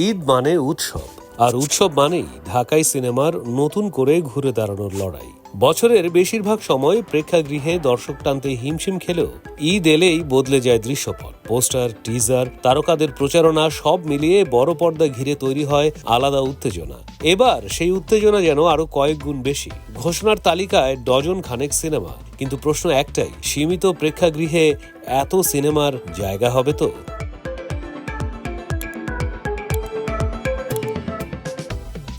ঈদ মানে উৎসব, আর উৎসব মানেই ঢাকাই সিনেমার নতুন করে ঘুরে দাঁড়ানোর লড়াই। বছরের বেশিরভাগ সময় প্রেক্ষাগৃহে দর্শক টানতে হিমশিম খেলেও ঈদ এলেই বদলে যায় দৃশ্যপট। পোস্টার, টিজার, তারকাদের প্রচারণা সব মিলিয়ে বড় পর্দা ঘিরে তৈরি হয় আলাদা উত্তেজনা। এবার সেই উত্তেজনা যেন আরো কয়েক গুণ বেশি। ঘোষণার তালিকায় ডজন খানেক সিনেমা, কিন্তু প্রশ্ন একটাই, সীমিত প্রেক্ষাগৃহে এত সিনেমার জায়গা হবে তো?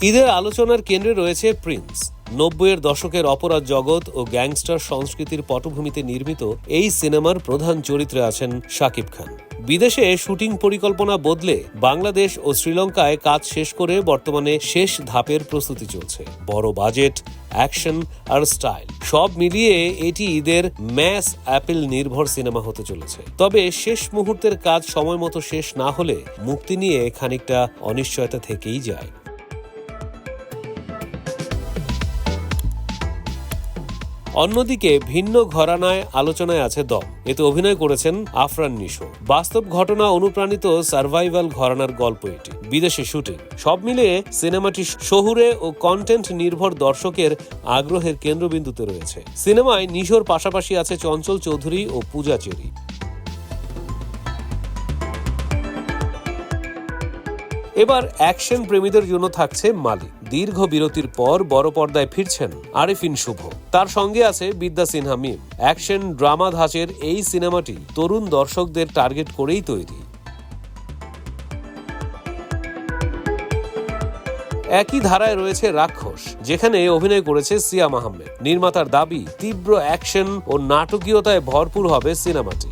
ঈদের আলোচনার কেন্দ্রে রয়েছে প্রিন্স। ৯০-এর দশকের অপরাধ জগৎ ও গ্যাংস্টার সংস্কৃতির পটভূমিতে নির্মিত এই সিনেমার প্রধান চরিত্রে আছেন শাকিব খান। বিদেশে শুটিং পরিকল্পনা বদলে বাংলাদেশ ও শ্রীলঙ্কায় কাজ শেষ করে বর্তমানে শেষ ধাপের প্রস্তুতি চলছে। বড় বাজেট, অ্যাকশন আর স্টাইল সব মিলিয়ে এটি ঈদের ম্যাস অ্যাপিল নির্ভর সিনেমা হতে চলেছে। তবে শেষ মুহূর্তের কাজ সময় মতো শেষ না হলে মুক্তি নিয়ে খানিকটা অনিশ্চয়তা থেকেই যায়। অন্যদিকে ভিন্ন ঘরানায় আলোচনায় আছে দম। এতে অভিনয় করেছেন আফরান নিশো। বাস্তব ঘটনা অনুপ্রাণিত সার্ভাইভাল ঘরানার গল্প এটি। বিদেশে শুটিং, সব মিলিয়ে সিনেমাটি শহুরে ও কন্টেন্ট নির্ভর দর্শকের আগ্রহের কেন্দ্রবিন্দুতে রয়েছে। সিনেমায় নিশোর পাশাপাশি আছে চঞ্চল চৌধুরী ও পূজা চেরি। এবার অ্যাকশন প্রেমীদের জন্য থাকছে মালিক। দীর্ঘ বিরতির পর বড় পর্দায় ফিরছেন আরেফিন শুভ। তার সঙ্গে আছে বিদ্যা সিনহা মিম। অ্যাকশন ড্রামা ধাঁচের এই সিনেমাটি তরুণ দর্শকদের টার্গেট করেই তৈরি। একই ধারায় রয়েছে রাক্ষস, যেখানে অভিনয় করেছে সিয়াম আহমেদ। নির্মাতার দাবি, তীব্র অ্যাকশন ও নাটকীয়তায় ভরপুর হবে সিনেমাটি।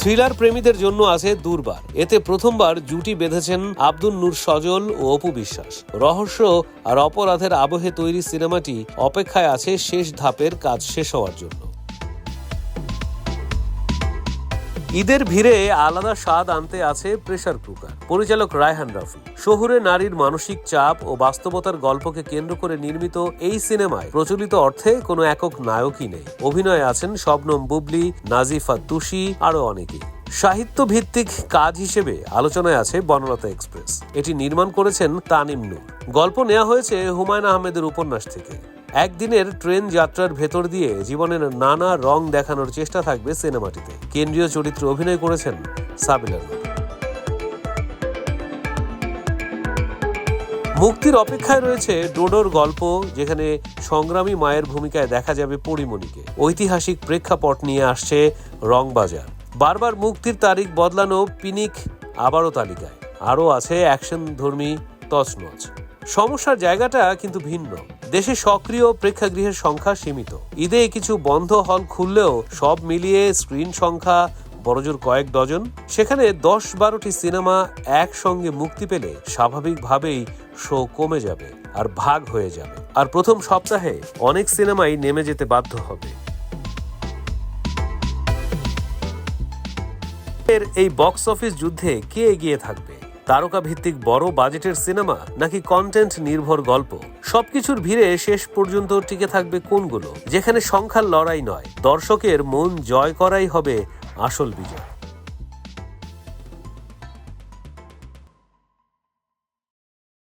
থ্রিলার প্রেমীদের জন্য আছে দুর্বার। এতে প্রথমবার জুটি বেঁধেছেন আব্দুল নূর সজল ও অপু বিশ্বাস। রহস্য আর অপরাধের আবহে তৈরি সিনেমাটি অপেক্ষায় আছে শেষ ধাপের কাজ শেষ হওয়ার জন্য। ঈদের ভিড়ে আলাদা স্বাদ আনতে আছে প্রেসার কুকার। পরিচালক রায়হান রাফি। শহুরে নারীর মানসিক চাপ ও বাস্তবতার গল্পকে কেন্দ্র করে নির্মিত এই সিনেমায় প্রচলিত অর্থে কোনো একক নায়কই নেই। অভিনয়ে আছেন শবনম বুবলি, নাজিফা তুষি, আরো অনেকেই। সাহিত্য ভিত্তিক কাজ হিসেবে আলোচনায় আছে বনলতা এক্সপ্রেস। এটি নির্মাণ করেছেন তানিম নূর। গল্প নেওয়া হয়েছে হুমায়ুন আহমেদের উপন্যাস থেকে। একদিনের ট্রেন যাত্রার ভেতর দিয়ে জীবনের নানা রং দেখানোর চেষ্টা থাকবে সিনেমাটিতে। কেন্দ্রীয় চরিত্রে অভিনয় করেছেন সাবিলা নূর। মুক্তির অপেক্ষায় রয়েছে ডোডোর গল্প, যেখানে সংগ্রামী মায়ের ভূমিকায় দেখা যাবে পরিমণিকে। ঐতিহাসিক প্রেক্ষাপট নিয়ে আসছে রংবাজার। বারবার মুক্তির তারিখ বদলানো পিনিক আবারও তালিকায়। আরও আছে অ্যাকশন ধর্মী তছনছ। সমস্যার জায়গাটা কিন্তু ভিন্ন। দেশে সক্রিয় প্রেক্ষাগৃহের সংখ্যা সীমিত। ঈদে কিছু বন্ধ হল খুললেও সব মিলিয়ে স্ক্রিন সংখ্যা বড়জোর কয়েক ডজন। সেখানে ১০-১২টি সিনেমা একসঙ্গে মুক্তি পেলে স্বাভাবিকভাবেই শো কমে যাবে আর ভাগ হয়ে যাবে। আর প্রথম সপ্তাহে অনেক সিনেমাই নেমে যেতে বাধ্য হবে। এই বক্স অফিস যুদ্ধে কে এগিয়ে থাকবে? তারকা ভিত্তিক বড় বাজেটের সিনেমা নাকি কন্টেন্ট নির্ভর গল্প? সবকিছুর ভিড়ে শেষ পর্যন্ত টিকে থাকবে কোনগুলো? যেখানে সংখ্যার লড়াই নয়, দর্শকের মন জয় করাই হবে আসল বিজয়।